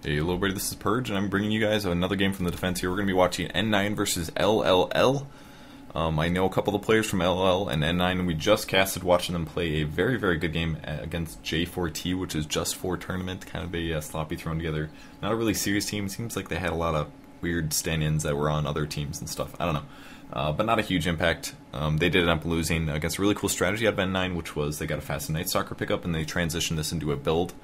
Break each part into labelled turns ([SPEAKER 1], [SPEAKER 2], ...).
[SPEAKER 1] Hey, hello everybody, this is Purge, and I'm bringing you guys another game from the defense here. We're going to be watching N9 versus LLL. I know a couple of the players from LLL and N9, and we just casted watching them play a very, very good game against J4T, which is Just 4 tournament, kind of a sloppy thrown together. Not a really serious team. Seems like they had a lot of weird stand-ins that were on other teams and stuff. I don't know. But not a huge impact. They did end up losing against a really cool strategy out of N9, which was they got a fast Night Stalker pickup, and they transitioned this into a build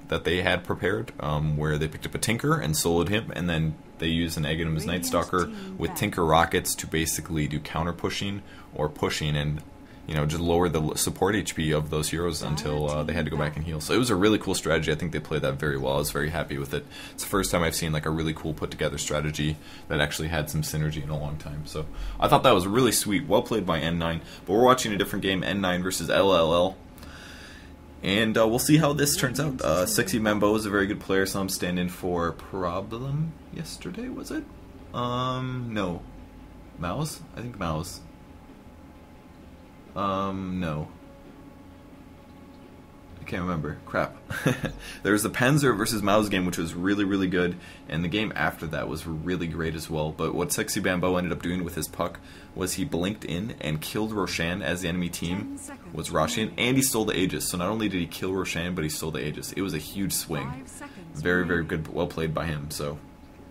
[SPEAKER 1] that they had prepared, where they picked up a Tinker and soloed him, and then they used an Aghanim Night Stalker with Tinker rockets to basically do counter pushing or pushing, and just lower the support HP of those heroes until they had to go back and heal. So it was a really cool strategy. I think they played that very well. I was very happy with it. It's the first time I've seen like a really cool put together strategy that actually had some synergy in a long time. So I thought that was really sweet. Well played by N9. But we're watching a different game, N9 versus LLL. And we'll see how this turns out. Sexy Mambo is a very good player, so I'm standing for Problem yesterday, was it? No. Mouse? I think Mouse. No. I can't remember. Crap. There was the Panzer versus Mouse game, which was really, really good, and the game after that was really great as well. But what Sexy Bambo ended up doing with his puck was he blinked in and killed Roshan as the enemy team was Roshan, and he stole the Aegis. So not only did he kill Roshan, but he stole the Aegis. It was a huge swing. Very, very good, well played by him. So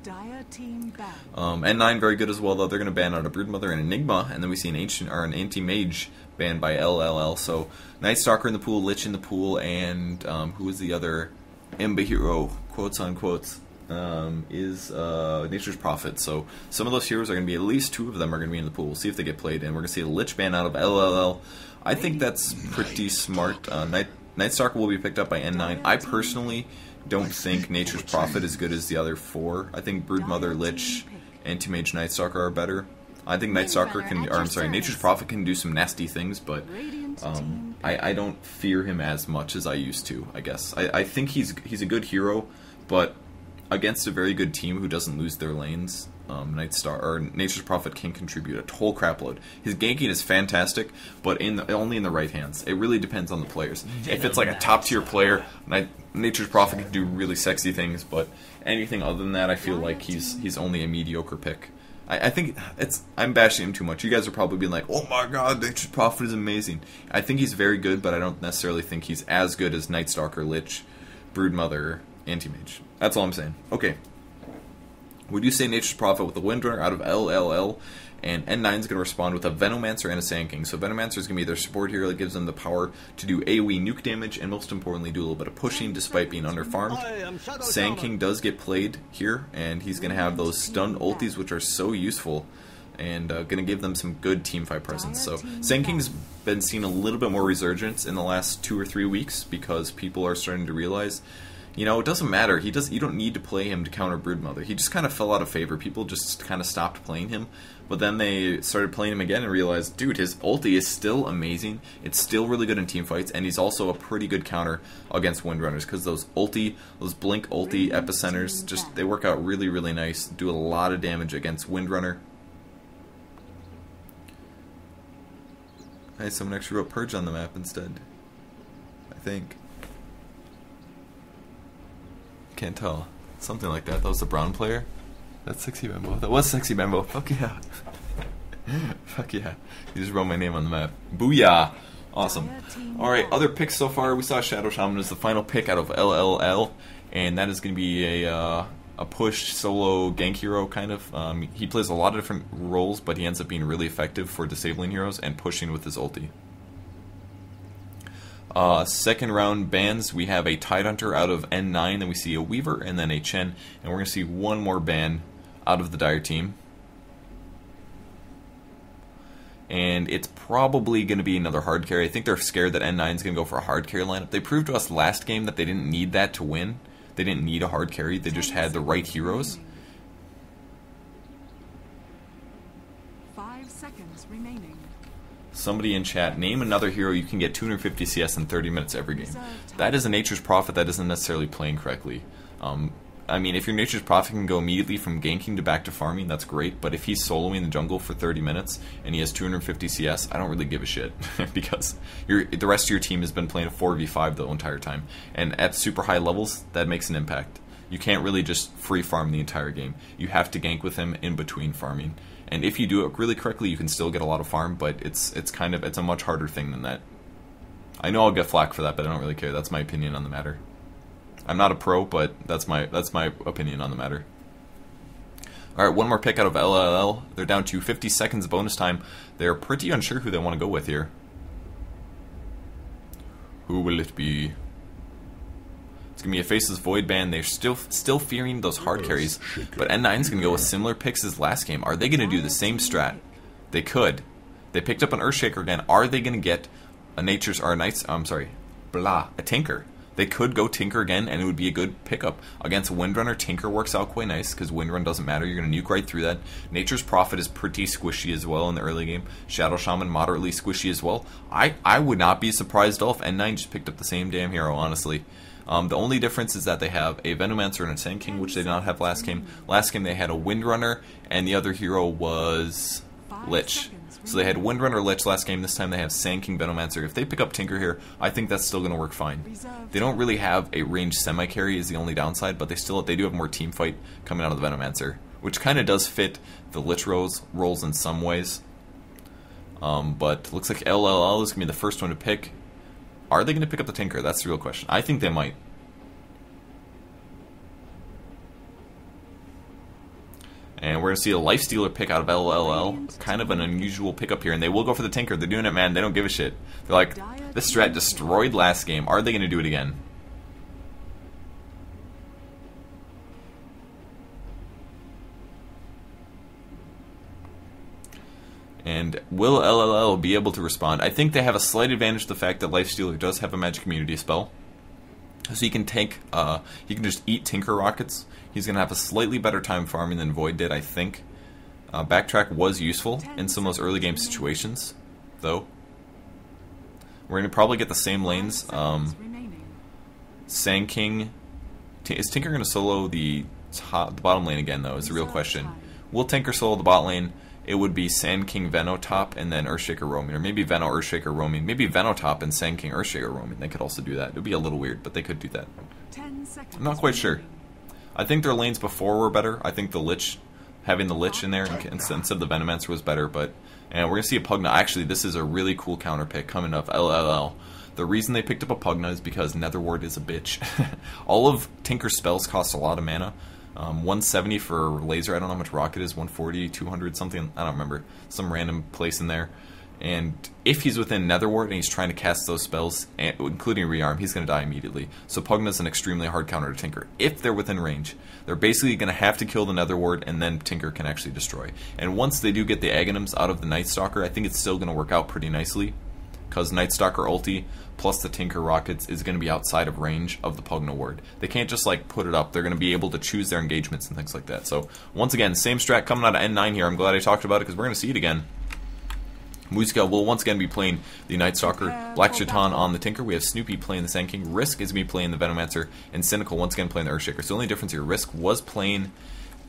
[SPEAKER 1] N9 very good as well, though. They're going to ban out a Broodmother and Enigma, and then we see an ancient or an anti-mage banned by LLL. So Night Stalker in the pool, Lich in the pool, and who is the other Imba hero, quotes on quotes, is Nature's Prophet. So some of those heroes are going to be, at least two of them are going to be in the pool. We'll see if they get played, and we're going to see a Lich ban out of LLL. I think that's pretty smart. Night Stalker will be picked up by N9. I personally don't think Nature's Prophet is good as the other four. I think Broodmother, Lich, Anti-Mage, Night Stalker are better. I think Night Stalker can, or I'm sorry, Nature's Prophet can do some nasty things, but I don't fear him as much as I used to, I guess. I think he's a good hero, but against a very good team who doesn't lose their lanes, Nature's Prophet can contribute a whole crapload. His ganking is fantastic, but only in the right hands. It really depends on the players. If it's like a top tier player, Nature's Prophet can do really sexy things, but anything other than that, I feel like he's only a mediocre pick. I think I'm bashing him too much. You guys are probably being like, oh my god, Nature's Prophet is amazing. I think he's very good, but I don't necessarily think he's as good as Night Stalker, Lich, Broodmother, Anti-Mage. That's all I'm saying. Okay. We do say Nature's Prophet with a Windrunner out of LLL, and N9 is going to respond with a Venomancer and a Sand King. So Venomancer is going to be their support hero that gives them the power to do AoE nuke damage, and most importantly do a little bit of pushing despite being underfarmed. Sand King does get played here, and he's going to have those stun ultis, which are so useful, and going to give them some good teamfight presence. So Sand King's been seeing a little bit more resurgence in the last 2 or 3 weeks because people are starting to realize, it doesn't matter. You don't need to play him to counter Broodmother. He just kind of fell out of favor. People just kind of stopped playing him. But then they started playing him again and realized, dude, his ulti is still amazing. It's still really good in teamfights, and he's also a pretty good counter against Windrunners because those blink ulti epicenters, they work out really, really nice. Do a lot of damage against Windrunner. Hey, someone actually wrote Purge on the map instead, I think. Can't tell. Something like that. That was the brown player. That's Sexy Bambo. That was Sexy Bambo. Fuck yeah. Fuck yeah. You just wrote my name on the map. Booyah. Awesome. Alright, other picks so far. We saw Shadow Shaman as the final pick out of LLL, and that is going to be a push solo gank hero kind of. He plays a lot of different roles, but he ends up being really effective for disabling heroes and pushing with his ulti. Second round bans, we have a Tidehunter out of N9, then we see a Weaver, and then a Chen, and we're going to see one more ban out of the Dire team. And it's probably going to be another hard carry. I think they're scared that N9 is going to go for a hard carry lineup. They proved to us last game that they didn't need that to win. They didn't need a hard carry, they just had the right heroes.
[SPEAKER 2] 5 seconds remaining.
[SPEAKER 1] Somebody in chat, name another hero you can get 250 CS in 30 minutes every game. That is a Nature's Prophet that isn't necessarily playing correctly. I mean, if your Nature's Prophet can go immediately from ganking to back to farming, that's great, but if he's soloing the jungle for 30 minutes and he has 250 CS, I don't really give a shit, because the rest of your team has been playing a 4v5 the entire time, and at super high levels, that makes an impact. You can't really just free farm the entire game. You have to gank with him in between farming. And if you do it really correctly, you can still get a lot of farm, but it's a much harder thing than that. I know I'll get flack for that, but I don't really care. That's my opinion on the matter. I'm not a pro, but that's my opinion on the matter. Alright, one more pick out of LLL. They're down to 50 seconds bonus time. They're pretty unsure who they want to go with here. Who will it be? It's going to be a Faceless Void ban. They're still fearing those hard carries, but N9's going to go with similar picks as last game. Are they going to do the same strat? They could. They picked up an Earthshaker again. Are they going to get a a Tinker? They could go Tinker again, and it would be a good pickup. Against Windrunner, Tinker works out quite nice, because Windrun doesn't matter. You're going to nuke right through that. Nature's Prophet is pretty squishy as well in the early game. Shadow Shaman, moderately squishy as well. I would not be surprised at all if N9 just picked up the same damn hero, honestly. The only difference is that they have a Venomancer and a Sand King, which they did not have last game. Last game they had a Windrunner, and the other hero was Lich. So they had Windrunner, Lich last game. This time they have Sand King, Venomancer. If they pick up Tinker here, I think that's still going to work fine. They don't really have a ranged semi-carry is the only downside, but they do have more team fight coming out of the Venomancer, which kind of does fit the Lich roles in some ways. But looks like LLL is going to be the first one to pick. Are they going to pick up the Tinker? That's the real question. I think they might. And we're going to see a Lifestealer pick out of LLL. Kind of an unusual pickup here. And they will go for the Tinker. They're doing it, man. They don't give a shit. They're like, this strat destroyed last game. Are they going to do it again? And will LLL be able to respond? I think they have a slight advantage to the fact that Lifestealer does have a Magic Immunity spell. So he can take, he can just eat Tinker Rockets. He's going to have a slightly better time farming than Void did, I think. Backtrack was useful in some of those early game situations, though. We're going to probably get the same lanes. Sand King. Is Tinker going to solo the bottom lane again, though, is the real question. Will Tinker solo the bot lane? It would be Sand King Veno top and then Earthshaker roaming, or maybe Veno Earthshaker roaming, maybe Veno top and Sand King Earthshaker roaming. They could also do that. It would be a little weird, but they could do that. I'm not quite sure. I think their lanes before were better. I think the Lich, having the Lich in there instead of the Venomancer was better, but and we're gonna see a Pugna. Actually, this is a really cool counter pick coming up. LLL. The reason they picked up a Pugna is because Netherward is a bitch. All of Tinker's spells cost a lot of mana. 170 for laser, I don't know how much rocket is, 140, 200, something, I don't remember, some random place in there. And if he's within Netherward and he's trying to cast those spells, including Rearm, he's going to die immediately. So Pugna's an extremely hard counter to Tinker. If they're within range, they're basically going to have to kill the Netherward, and then Tinker can actually destroy. And once they do get the Aghanims out of the Night Stalker, I think it's still going to work out pretty nicely, because Night Stalker ulti plus the Tinker Rockets is going to be outside of range of the Pugna ward. They can't just like put it up. They're going to be able to choose their engagements and things like that. So once again, same strat coming out of N9 here. I'm glad I talked about it because we're going to see it again. Musica will once again be playing the Night Stalker, Black Shaitan on the Tinker. We have Snoopy playing the Sand King. Risk is going to be playing the Venomancer, and Cynical once again playing the Earthshaker. So the only difference here, Risk was playing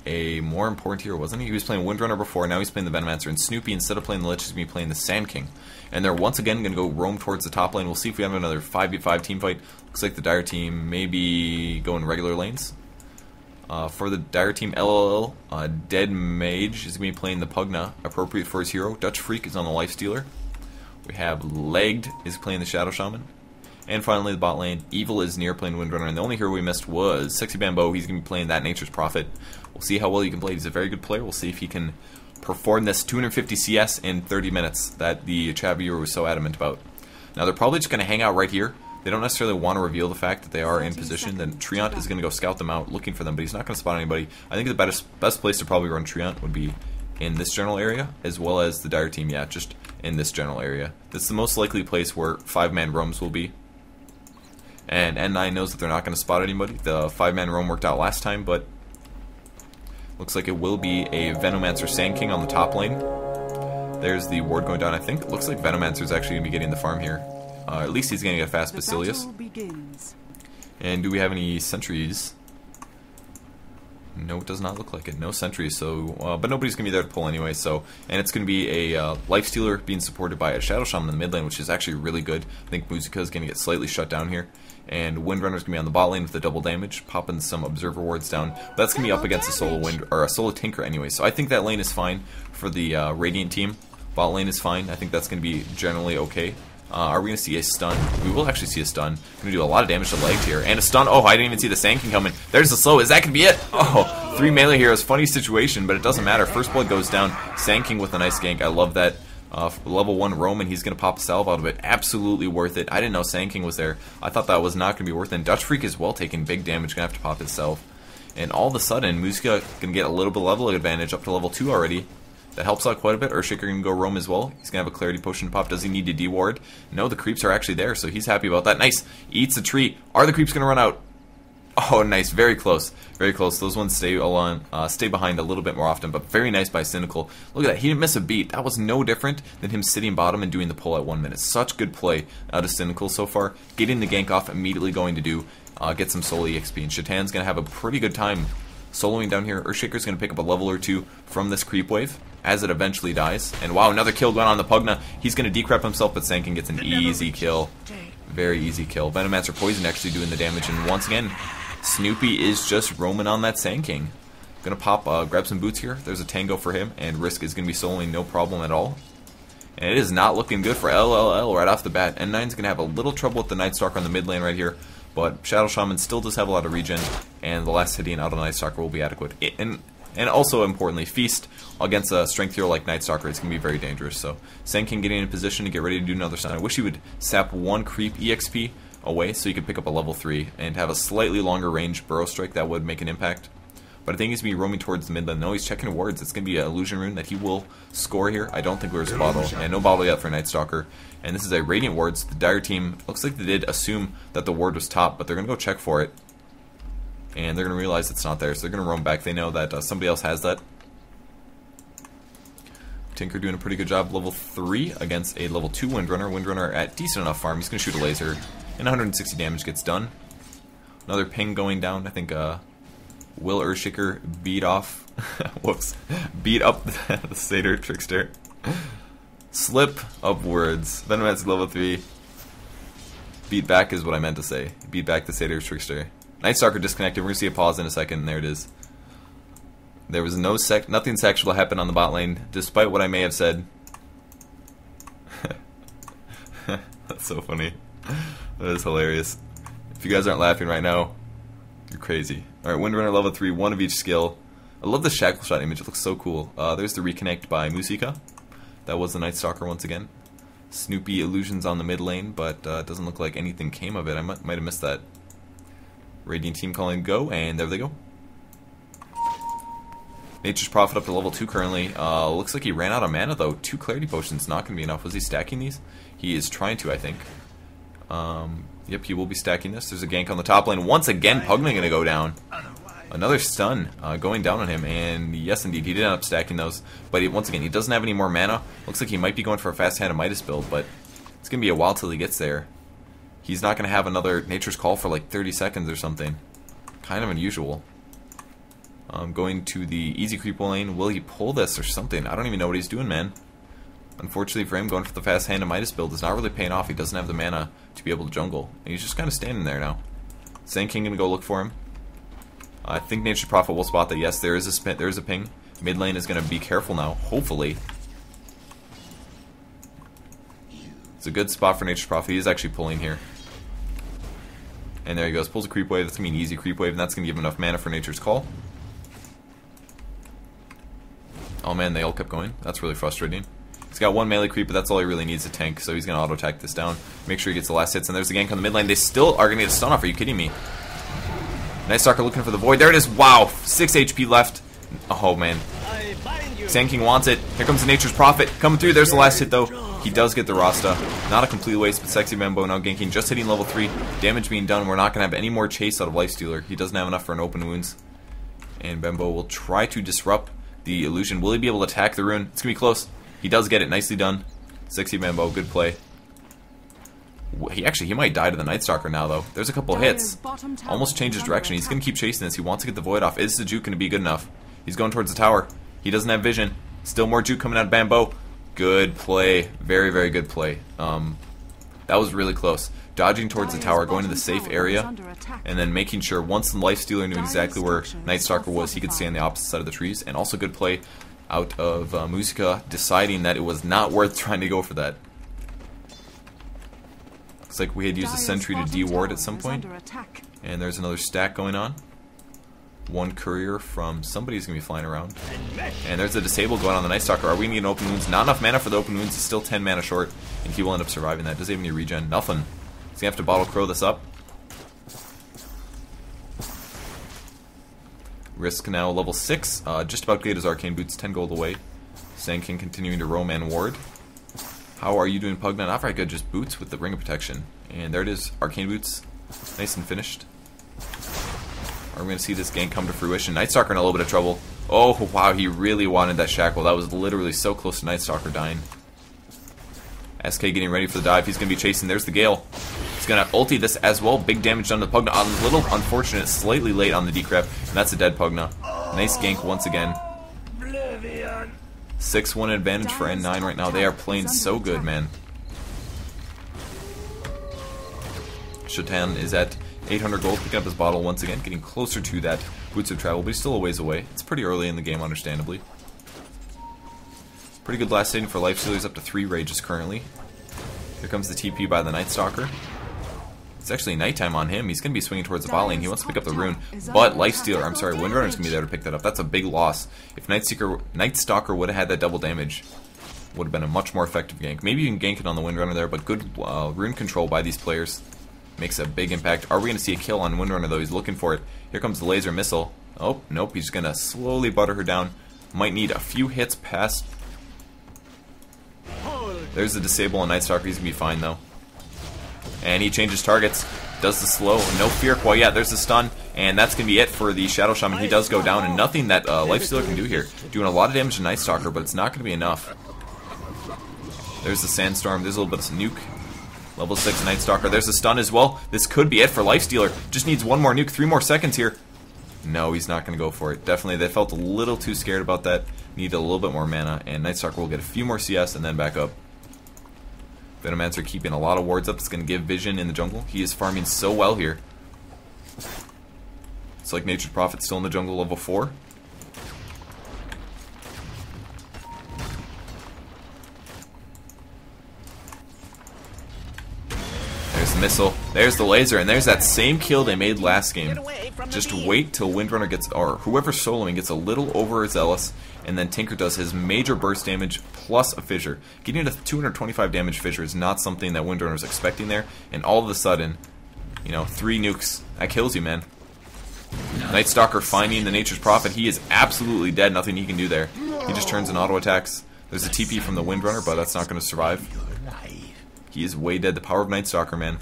[SPEAKER 1] a more important hero, wasn't he? He was playing Windrunner before, now he's playing the Venomancer, and Snoopy, instead of playing the Lich, is going to be playing the Sand King. And they're once again going to go roam towards the top lane. We'll see if we have another 5v5 team fight. Looks like the Dire team may be going regular lanes. For the Dire team, LLL, Dead Mage is going to be playing the Pugna, appropriate for his hero. Dutch Freak is on the Lifestealer. We have Legged is playing the Shadow Shaman. And finally, the bot lane, Evil is near playing Windrunner, and the only hero we missed was Sexy Bamboo. He's going to be playing that Nature's Prophet. We'll see how well he can play. He's a very good player. We'll see if he can perform this 250 CS in 30 minutes that the chat viewer was so adamant about. Now, they're probably just going to hang out right here. They don't necessarily want to reveal the fact that they are in position. Then Treant is going to go scout them out, looking for them, but he's not going to spot anybody. I think the best place to probably run Treant would be in this general area, as well as the Dire team, yeah, just in this general area. That's the most likely place where 5-man roams will be. And N9 knows that they're not going to spot anybody. The 5-man roam worked out last time, but looks like it will be a Venomancer Sand King on the top lane. There's the ward going down, I think. Looks like Venomancer is actually going to be getting the farm here. At least he's going to get a fast Basilius. And do we have any sentries? No, it does not look like it. No sentries, so but nobody's gonna be there to pull anyway. So, and it's gonna be a Lifestealer being supported by a Shadow Shaman in the mid lane, which is actually really good. I think Musica is gonna get slightly shut down here, and Windrunner's gonna be on the bot lane with the double damage, popping some Observer wards down. But that's gonna be up against a solo Wind or a solo Tinker anyway. So I think that lane is fine for the Radiant team. Bot lane is fine. I think that's gonna be generally okay. Are we going to see a stun? We will actually see a stun. Going to do a lot of damage to legs here. And a stun. Oh, I didn't even see the Sand King coming. There's the slow. Is that going to be it? Oh, 3 melee heroes. Funny situation, but it doesn't matter. First blood goes down. Sand King with a nice gank. I love that. Level 1 Roman. He's going to pop a salve out of it. Absolutely worth it. I didn't know Sand King was there. I thought that was not going to be worth it. And Dutch Freak is well taking big damage. Going to have to pop his salve. And all of a sudden, Musica going to get a little bit of level advantage up to level 2 already. That helps out quite a bit. Earthshaker can go roam as well. He's going to have a Clarity Potion to pop. Does he need to deward? No, the creeps are actually there, so he's happy about that. Nice. Eats a tree. Are the creeps going to run out? Oh, nice. Very close. Very close. Those ones stay behind a little bit more often, but very nice by Cynical. Look at that. He didn't miss a beat. That was no different than him sitting bottom and doing the pull at 1 minute. Such good play out of Cynical so far. Getting the gank off, immediately going to do get some solo EXP. And Shatan's going to have a pretty good time soloing down here. Earthshaker's going to pick up a level or 2 from this creep wave as it eventually dies. And wow, another kill going on the Pugna. He's going to decrep himself, but Sand King gets an easy kill. Very easy kill. Venomancer Poison actually doing the damage. And once again, Snoopy is just roaming on that Sand King. Going to pop, grab some boots here. There's a Tango for him. And Risk is going to be soloing no problem at all. And it is not looking good for LLL right off the bat. N9's going to have a little trouble with the Night Stalker on the mid lane right here. But Shadow Shaman still does have a lot of regen, and the last hitting out of Night Stalker will be adequate. And also, importantly, Feast against a strength hero like Night Stalker is going to be very dangerous. So, Sand King getting in position to get ready to do another stun. I wish he would sap 1 creep EXP away so he could pick up a level 3 and have a slightly longer range Burrow Strike. That would make an impact. But I think he's going to be roaming towards the mid lane. No, he's checking wards. It's going to be an illusion rune that he will score here. I don't think there's a bottle. And no bottle yet for Night Stalker. And this is a Radiant ward. So the Dire team, looks like they did assume that the ward was top, but they're going to go check for it. And they're going to realize it's not there. So they're going to roam back. They know that somebody else has that. Tinker doing a pretty good job. Level 3 against a level 2 Windrunner. Windrunner at decent enough farm. He's going to shoot a laser. And 160 damage gets done. Another ping going down. I think Will Earthshaker beat off, whoops, beat up the Satyr Trickster. Slip of words. Venomancer level 3. Beat back is what I meant to say. Beat back the Satyr Trickster. Night Stalker disconnected. We're going to see a pause in a second. There it is. There was nothing sexual happened on the bot lane, despite what I may have said. That's so funny. That is hilarious. If you guys aren't laughing right now, you're crazy. Alright, Windrunner level 3, 1 of each skill. I love the Shackle Shot image, it looks so cool. There's the reconnect by Musica. That was the Night Stalker once again. Snoopy illusions on the mid lane, but it doesn't look like anything came of it. I might have missed that. Radiant team calling go, and there they go. Nature's Prophet up to level 2 currently. Looks like he ran out of mana though. 2 Clarity Potions, not going to be enough. Was he stacking these? He is trying to, I think. Yep, he will be stacking this. There's a gank on the top lane. Once again, Pugna going to go down. Another stun going down on him, and yes, indeed, he did end up stacking those. But once again, he doesn't have any more mana. Looks like he might be going for a fast hand of Midas build, but it's going to be a while till he gets there. He's not going to have another Nature's Call for like 30 seconds or something. Kind of unusual. Going to the easy creep lane. Will he pull this or something? I don't even know what he's doing, man. Unfortunately for him, going for the fast hand of Midas build is not really paying off. He doesn't have the mana to be able to jungle. And he's just kind of standing there now. Sand King going to go look for him. I think Nature's Prophet will spot that. Yes, there is a ping. Mid lane is going to be careful now, hopefully. It's a good spot for Nature's Prophet. He is actually pulling here. And there he goes. Pulls a creep wave. That's going to be an easy creep wave, and that's going to give him enough mana for Nature's Call. Oh man, they all kept going. That's really frustrating. He's got 1 melee creep, but that's all he really needs to tank, so he's going to auto-attack this down. Make sure he gets the last hits, and there's the gank on the mid lane. They still are going to get a stun off. Are you kidding me? Night Stalker looking for the void. There it is. Wow. 6 HP left. Oh, man. Sand King wants it. Here comes the Nature's Prophet. Coming through. There's the last hit, though. He does get the Rasta. Not a complete waste, but Sexy Bambo now ganking. Just hitting level 3. Damage being done. We're not going to have any more chase out of Lifestealer. He doesn't have enough for an open wounds. And Bambo will try to disrupt the illusion. Will he be able to attack the rune? It's going to be close. He does get it. Nicely done. Sexy Bambo. Good play. He might die to the Night Stalker now, though. There's a couple hits. Almost changes direction. He's going to keep chasing this. He wants to get the Void off. Is the juke going to be good enough? He's going towards the tower. He doesn't have vision. Still more juke coming out of Bamboo. Good play. Very, very good play. That was really close. Dodging towards the tower, going to the safe area, and then making sure once the Lifestealer knew exactly where Night Stalker was, he could stay on the opposite side of the trees. And also good play out of Musica, deciding that it was not worth trying to go for that. Looks like we had used a sentry to de-ward at some point. And there's another stack going on. One courier from somebody's going to be flying around. And there's a disable going on the Night Stalker. Are we going to get an open wounds? Not enough mana for the open wounds. He's still 10 mana short. And he will end up surviving that. Does he have any regen? Nothing. He's going to have to bottle crow this up. Risk now level 6. Just about to get his arcane boots. 10 gold away. Sand King continuing to roam and ward. How are you doing, Pugna? Not very good. Just boots with the ring of protection. And there it is. Arcane boots. Nice and finished. Are we going to see this gank come to fruition? Night Stalker in a little bit of trouble. Oh, wow, he really wanted that shackle. That was literally so close to Night Stalker dying. SK getting ready for the dive. He's going to be chasing. There's the Gale. He's going to ulti this as well. Big damage done to the Pugna. A little unfortunate, slightly late on the decrep. And that's a dead Pugna. Nice gank once again. 6-1 advantage for N9 right now. They are playing so good, man. Shatan is at 800 gold, picking up his bottle once again, getting closer to that Boots of Travel, but he's still a ways away. It's pretty early in the game, understandably. Pretty good last hitting for Lifestealers, up to 3 rages currently. Here comes the TP by the Night Stalker. It's actually nighttime on him. He's going to be swinging towards the bot lane. He wants to pick up the rune, but Windrunner's going to be there to pick that up. That's a big loss. If Night Stalker would have had that double damage, would have been a much more effective gank. Maybe you can gank it on the Windrunner there, but good rune control by these players makes a big impact. Are we going to see a kill on Windrunner, though? He's looking for it. Here comes the laser missile. Oh, nope. He's going to slowly butter her down. Might need a few hits past. There's the disable on Night Stalker. He's going to be fine, though. And he changes targets. Does the slow. No fear quite yet. There's the stun. And that's going to be it for the Shadow Shaman. He does go down, and nothing that Lifestealer can do here. Doing a lot of damage to Night Stalker, but it's not going to be enough. There's the Sandstorm. There's a little bit of nuke. Level 6 Night Stalker. There's a stun as well. This could be it for Lifestealer. Just needs one more nuke. 3 more seconds here. No, he's not going to go for it. Definitely, they felt a little too scared about that. Needed a little bit more mana, and Night Stalker will get a few more CS and then back up. Venomancer keeping a lot of wards up. It's going to give vision in the jungle. He is farming so well here. It's like Nature's Prophet still in the jungle, level 4. There's the missile, there's the laser, and there's that same kill they made last game. Just wait till Windrunner gets, or whoever's soloing gets a little overzealous, and then Tinker does his major burst damage plus a fissure. Getting to 225 damage fissure is not something that Windrunner was expecting there, and all of a sudden, you know, 3 nukes. That kills you, man. Night Stalker finding the Nature's Prophet. He is absolutely dead, nothing he can do there. He just turns and auto attacks. There's a TP from the Windrunner, but that's not going to survive. He is way dead. The power of Night Stalker, man.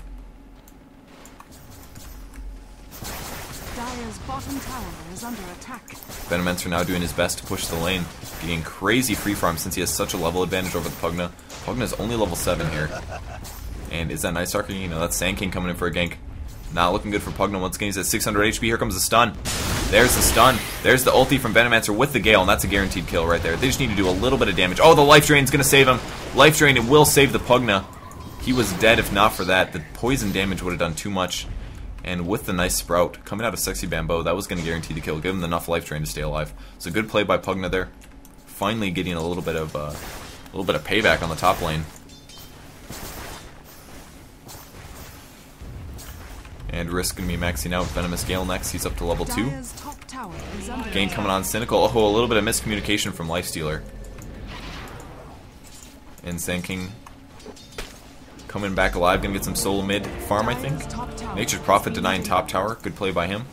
[SPEAKER 2] Dire's bottom tower is under attack.
[SPEAKER 1] Venomancer now doing his best to push the lane. Getting crazy free farm since he has such a level advantage over the Pugna. Pugna's only level 7 here. And is that Night Stalker? You know, that's Sand King coming in for a gank. Not looking good for Pugna once again. He's at 600 HP. Here comes the stun. There's the stun. There's the ulti from Venomancer with the Gale, and that's a guaranteed kill right there. They just need to do a little bit of damage. Oh, the Life Drain's going to save him. Life Drain, it will save the Pugna. He was dead if not for that. The poison damage would have done too much. And with the nice Sprout coming out of Sexy Bamboo, that was going to guarantee the kill. Give him enough Life Drain to stay alive. So good play by Pugna there. Finally getting a little bit of payback on the top lane. And Risk going to be maxing out Venomous Gale next. He's up to level 2. Gank coming on Cynical. Oh, a little bit of miscommunication from Lifestealer. And Sand King coming back alive. Going to get some solo mid farm, I think. Nature's Prophet denying top tower. Good play by him.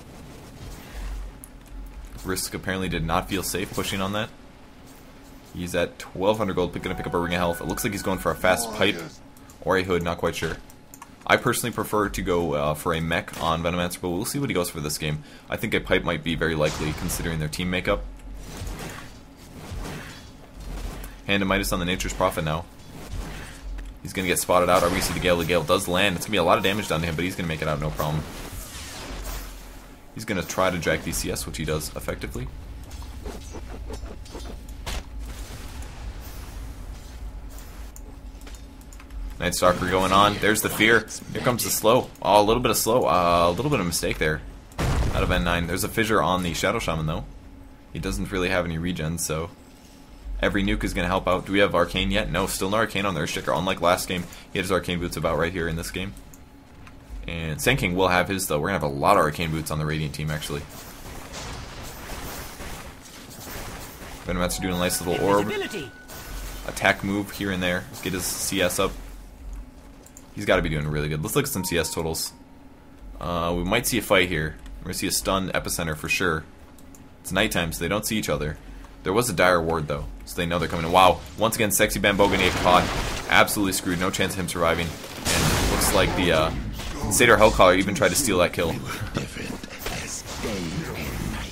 [SPEAKER 1] Risk apparently did not feel safe pushing on that. He's at 1200 gold. Going to pick up a Ring of Health. It looks like he's going for a fast pipe or a hood. Not quite sure. I personally prefer to go for a mech on Venomancer, but we'll see what he goes for this game. I think a pipe might be very likely considering their team makeup. Hand of Midas on the Nature's Prophet now. He's going to get spotted out. Are we going to see the Gale? The Gale does land. It's going to be a lot of damage done to him, but he's going to make it out no problem. He's going to try to drag DCS, which he does effectively. Night Stalker going on. There's the fear. Here comes the slow. Oh, a little bit of slow. A little bit of mistake there out of N9. There's a fissure on the Shadow Shaman, though. He doesn't really have any regen, so every nuke is going to help out. Do we have Arcane yet? No, still no Arcane on the Earthshaker. Unlike last game, he had his Arcane Boots about right here in this game. And Sand King will have his, though. We're going to have a lot of Arcane Boots on the Radiant team, actually. Venomancer doing a nice little orb. Attack move here and there. Get his CS up. He's got to be doing really good. Let's look at some CS totals. We might see a fight here. We're going to see a stun epicenter for sure. It's nighttime, so they don't see each other. There was a dire ward, though, so they know they're coming in. Wow, once again, Sexy Bambo gonna get caught. Absolutely screwed. No chance of him surviving. And looks like the Satyr Hellcaller even tried to steal that kill.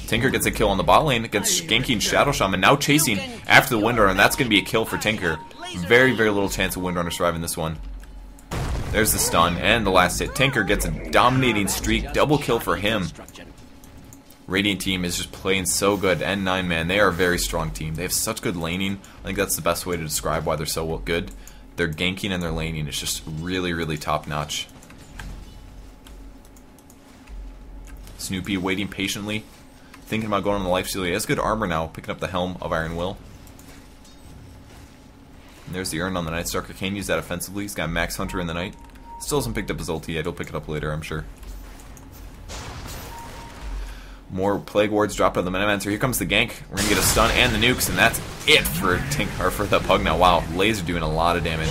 [SPEAKER 1] Tinker gets a kill on the bot lane against ganking Shadow Shaman. Now chasing after the Windrunner, and that's going to be a kill for Tinker. Very, very little chance of Windrunner surviving this one. There's the stun and the last hit. Tinker gets a dominating streak. Double kill for him. Radiant team is just playing so good. N9, man, they are a very strong team. They have such good laning. I think that's the best way to describe why they're so good. Their ganking and their laning is just really, really top notch. Snoopy waiting patiently, thinking about going on the lifesteal. He has good armor now, picking up the Helm of Iron Will. And there's the Urn on the Night Stalker. Can use that offensively. He's got Max Hunter in the night. Still hasn't picked up his ulti yet. He'll pick it up later, I'm sure. More Plague Wards dropped on the Venomancer. Here comes the gank. We're going to get a stun and the nukes, and that's it for the Pug now. Wow, Laser doing a lot of damage.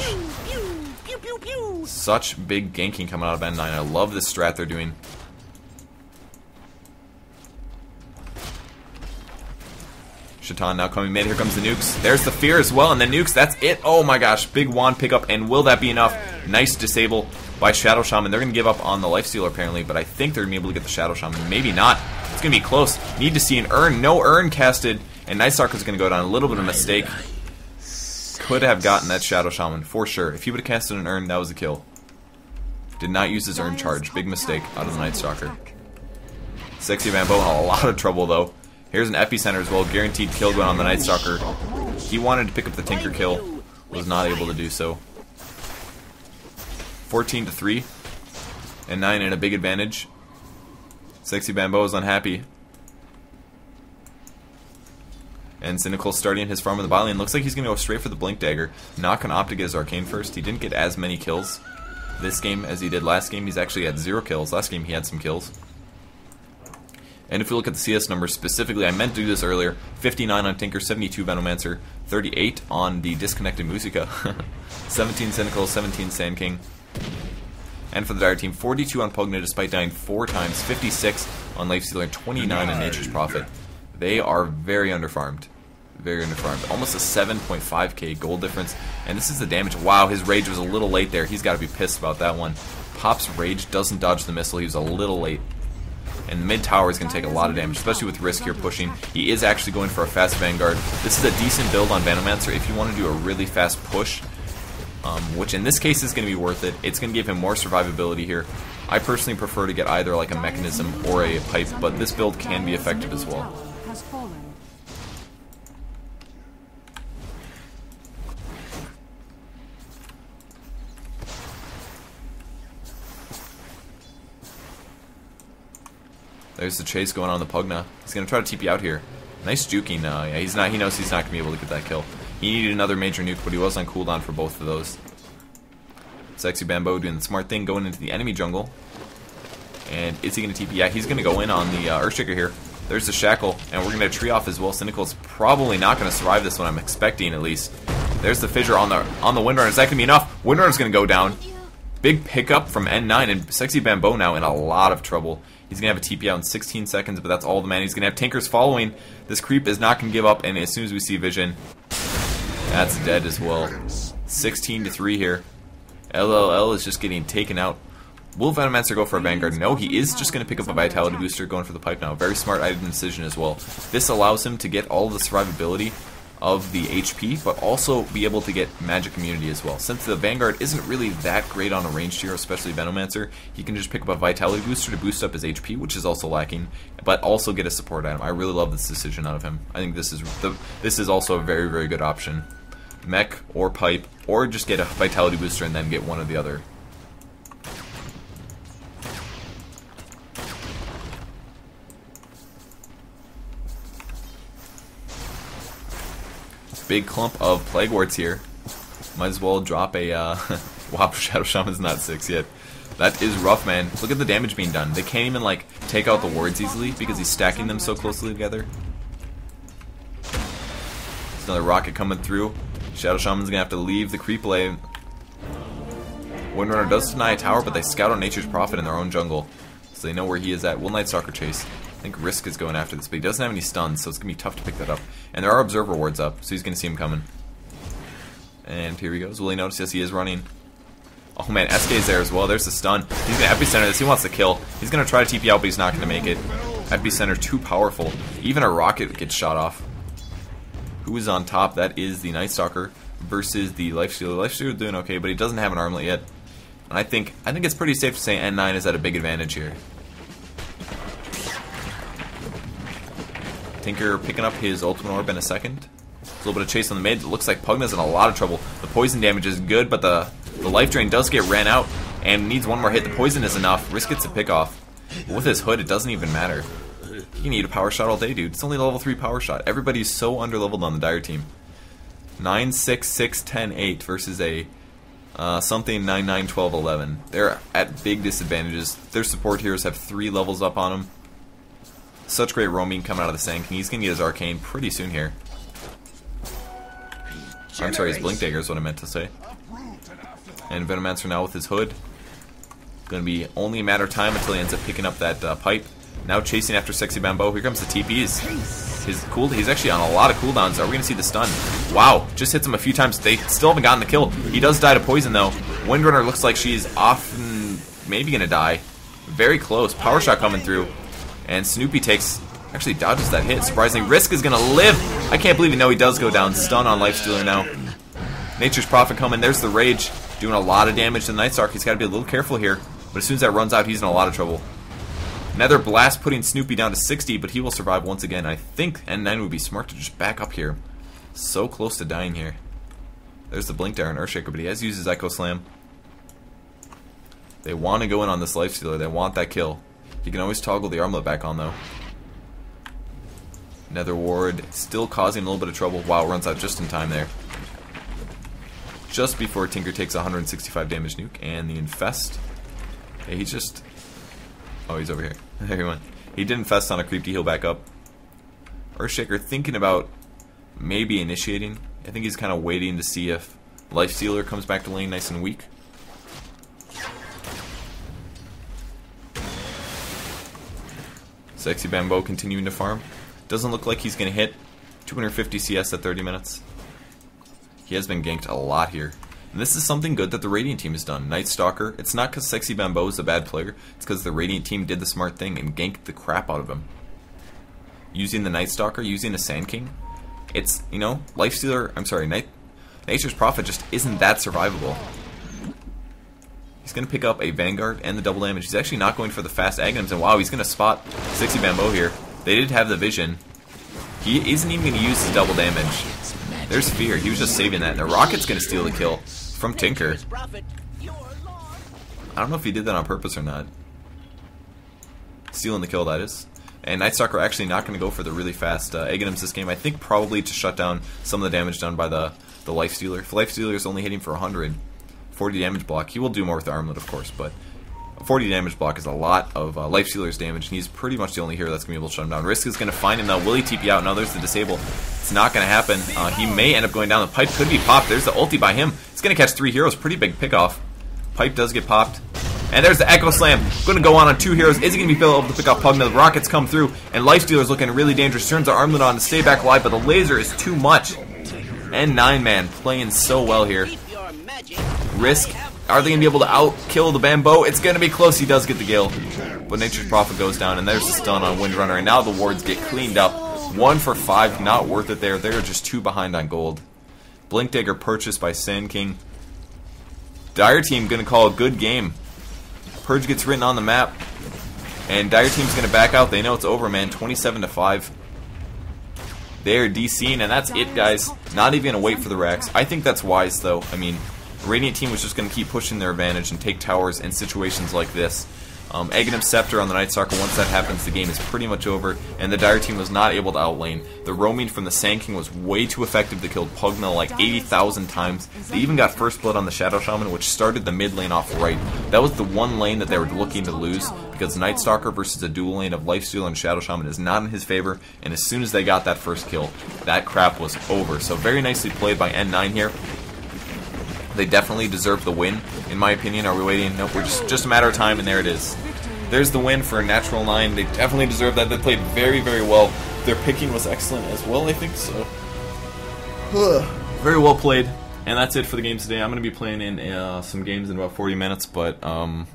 [SPEAKER 1] Such big ganking coming out of N9. I love this strat they're doing. Shaitan now coming mid. Here comes the nukes. There's the fear as well, and the nukes. That's it. Oh my gosh. Big wand pickup, and will that be enough? Nice disable by Shadow Shaman. They're going to give up on the Lifestealer apparently, but I think they're going to be able to get the Shadow Shaman. Maybe not. It's going to be close. Need to see an Urn. No Urn casted, and Night Stalker's going to go down. A little bit of a mistake. Could have gotten that Shadow Shaman for sure. If he would have casted an Urn, that was a kill. Did not use his Urn charge. Big mistake out of the Night Stalker. Sexy Bambo in a lot of trouble though. Here's an Epicenter as well. Guaranteed kill going on the Night Stalker. He wanted to pick up the Tinker kill. Was not able to do so. 14-3. And 9 in a big advantage. Sexy Bambo is unhappy. And Cynical starting his farm in the bot lane. Looks like he's going to go straight for the Blink Dagger. Not going to opt to get his Arcane first. He didn't get as many kills this game as he did last game. He's actually had 0 kills. Last game he had some kills. And if we look at the CS numbers specifically, I meant to do this earlier. 59 on Tinker, 72 Venomancer, 38 on the disconnected Musica, 17 Cynical, 17 Sand King. And for the Dire team, 42 on Pugna despite dying 4 times, 56 on Lifestealer, and 29 on Nature's Prophet. They are very underfarmed. Very underfarmed. Almost a 7.5k gold difference. And this is the damage. Wow, his Rage was a little late there. He's got to be pissed about that one. Pop's Rage doesn't dodge the missile. He was a little late. And mid tower is going to take a lot of damage, especially with Risk here pushing. He is actually going for a fast Vanguard. This is a decent build on Venomancer if you want to do a really fast push, which in this case is going to be worth it. It's going to give him more survivability here. I personally prefer to get either like a Mechanism or a Pipe, but this build can be effective as well. There's the chase going on the Pugna. He's going to try to TP out here. Nice juking. Yeah, he's not. He knows he's not going to be able to get that kill. He needed another major nuke, but he was on cooldown for both of those. Sexy Bambo doing the smart thing, going into the enemy jungle. And is he going to TP? Yeah, he's going to go in on the Earthshaker here. There's the Shackle, and we're going to tree off as well. Cynical's probably not going to survive this one, I'm expecting at least. There's the Fissure on the Windrunner. Is that going to be enough? Windrunner's going to go down. Big pickup from N9, and Sexy Bambo now in a lot of trouble. He's going to have a TP out in 16 seconds, but that's all the man. He's going to have Tinkers following. This creep is not going to give up, and as soon as we see Vision, that's dead as well. 16-3 here. LLL is just getting taken out. Will Venomancer go for a Vanguard? No, he is just going to pick up a Vitality Booster, going for the Pipe now. Very smart item decision as well. This allows him to get all of the survivability of the HP, but also be able to get magic immunity as well. Since the Vanguard isn't really that great on a ranged hero, especially Venomancer, he can just pick up a Vitality booster to boost up his HP, which is also lacking, but also get a support item. I really love this decision out of him. I think this is also a very, very good option. Mech or Pipe, or just get a Vitality booster and then get one or the other. Big clump of Plague Wards here. Might as well drop a wow, Shadow Shaman's not 6 yet. That is rough, man. Look at the damage being done. They can't even like take out the wards easily because he's stacking them so closely together. There's another rocket coming through. Shadow Shaman's gonna have to leave the creep lane. Windrunner does deny a tower, but they scout on Nature's Prophet in their own jungle, so they know where he is at. Will Night Stalker chase? I think Risk is going after this, but he doesn't have any stuns, so it's going to be tough to pick that up. And there are Observer wards up, so he's going to see him coming. And here he goes. Will he notice? Yes, he is running. Oh man, SK is there as well. There's the stun. He's going to Epicenter this. He wants to kill. He's going to try to TP out, but he's not going to make it. Epicenter too powerful. Even a rocket gets shot off. Who is on top? That is the Night Stalker versus the Lifestealer. Lifestealer doing okay, but he doesn't have an armlet yet. And I think it's pretty safe to say N9 is at a big advantage here. Tinker picking up his ultimate orb in a second. A little bit of chase on the mid. It looks like Pugna's in a lot of trouble. The poison damage is good, but the life drain does get ran out and needs one more hit. The poison is enough. Risk gets a pick off. But with his hood, it doesn't even matter. He can eat a power shot all day, dude. It's only level 3 power shot. Everybody's so underleveled on the Dire team. 9, 6, 6, 10, 8 versus a something 9, 9, 12, 11. They're at big disadvantages. Their support heroes have 3 levels up on them. Such great roaming coming out of the Sand King. He's going to get his Arcane pretty soon here. I'm sorry, his Blink Dagger is what I meant to say. And Venomancer now with his hood. Going to be only a matter of time until he ends up picking up that pipe. Now chasing after Sexy Bamboo. Here comes the TPs. He's actually on a lot of cooldowns. Are we going to see the stun? Wow, just hits him a few times. They still haven't gotten the kill. He does die to poison though. Windrunner looks like she's off and maybe going to die. Very close. Power shot coming through. And Snoopy actually dodges that hit. Surprisingly, Risk is going to live. I can't believe it. No, he does go down. Stun on Lifestealer now. Nature's Prophet coming. There's the Rage. Doing a lot of damage to the Night Stalker. He's got to be a little careful here. But as soon as that runs out, he's in a lot of trouble. Nether Blast putting Snoopy down to 60, but he will survive once again. I think N9 would be smart to just back up here. So close to dying here. There's the Blink Dagger and Earthshaker, but he has used his Echo Slam. They want to go in on this Lifestealer. They want that kill. He can always toggle the armlet back on though. Nether Ward still causing a little bit of trouble. Wow, runs out just in time there. Just before Tinker takes 165 damage nuke, and the Infest. Yeah, he's just... Oh, he's over here. There he went. He did Infest on a creep to heal back up. Earthshaker thinking about maybe initiating. I think he's kind of waiting to see if Lifestealer comes back to lane nice and weak. Sexy Bamboo continuing to farm. Doesn't look like he's going to hit 250 CS at 30 minutes. He has been ganked a lot here. And this is something good that the Radiant team has done. Night Stalker, it's not because Sexy Bamboo is a bad player. It's because the Radiant team did the smart thing and ganked the crap out of him. Using the Night Stalker, using a Sand King. It's, you know, Lifestealer, I'm sorry, Nature's Prophet just isn't that survivable. He's going to pick up a Vanguard and the double damage. He's actually not going for the fast Aghanims, and wow, he's going to spot Sexy Bamboo here. They did have the vision. He isn't even going to use his double damage. There's Fear. He was just saving that. And the Rocket's going to steal the kill from Tinker. I don't know if he did that on purpose or not. Stealing the kill, that is. And Night Stalker actually not going to go for the really fast Aghanims this game. I think probably to shut down some of the damage done by the Lifestealer. If Lifestealer is only hitting for 100... 40 damage block. He will do more with the armlet, of course, but 40 damage block is a lot of Lifestealer's damage, and he's pretty much the only hero that's going to be able to shut him down. Risk is going to find him, though. Will he TP out? No, there's the disable. It's not going to happen. He may end up going down. The pipe could be popped. There's the ulti by him. It's going to catch 3 heroes. Pretty big pickoff. Pipe does get popped. And there's the Echo Slam. Going to go on 2 heroes. Is he going to be able to pick up Pugna? The rockets come through, and Lifestealer's looking really dangerous. Turns the armlet on to stay back alive, but the laser is too much. N9 man playing so well here. Risk. Are they going to be able to out-kill the Bamboo? It's going to be close. He does get the Gale. But Nature's Prophet goes down, and there's the stun on Windrunner. And now the wards get cleaned up. 1 for 5, not worth it there. They're just 2 behind on gold. Blink Dagger purchased by Sand King. Dire Team going to call a good game. Purge gets written on the map. And Dire Team's going to back out. They know it's over, man. 27-5. They're DCing, and that's it, guys. Not even going to wait for the racks. I think that's wise, though. I mean, Radiant Team was just going to keep pushing their advantage and take towers in situations like this. Aghanim Scepter on the Night Stalker, once that happens, the game is pretty much over, and the Dire Team was not able to outlane. The roaming from the Sand King was way too effective. They killed Pugna like 80,000 times. They even got first blood on the Shadow Shaman, which started the mid lane off right. That was the one lane that they were looking to lose, because Night Stalker versus a dual lane of Lifesteal and Shadow Shaman is not in his favor, and as soon as they got that first kill, that crap was over. So very nicely played by N9 here. They definitely deserve the win, in my opinion. Are we waiting? Nope, we're just a matter of time, and there it is. There's the win for a natural 9. They definitely deserve that. They played very, very well. Their picking was excellent as well, I think, so. Very well played. And that's it for the games today. I'm going to be playing in some games in about 40 minutes, but I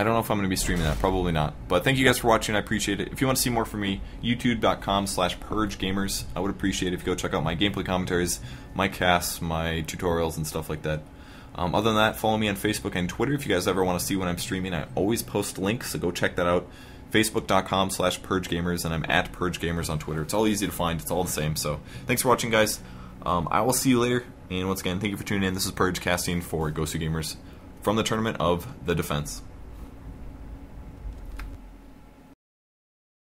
[SPEAKER 1] don't know if I'm going to be streaming that. Probably not. But thank you guys for watching. I appreciate it. If you want to see more from me, youtube.com/purgegamers. I would appreciate it if you go check out my gameplay commentaries, my casts, my tutorials, and stuff like that. Other than that, follow me on Facebook and Twitter if you guys ever want to see when I'm streaming. I always post links, so go check that out. Facebook.com/purgegamers, and I'm at purgegamers on Twitter. It's all easy to find. It's all the same. So thanks for watching, guys. I will see you later. And once again, thank you for tuning in. This is Purge casting for Gosu Gamers from the Tournament of the Defense.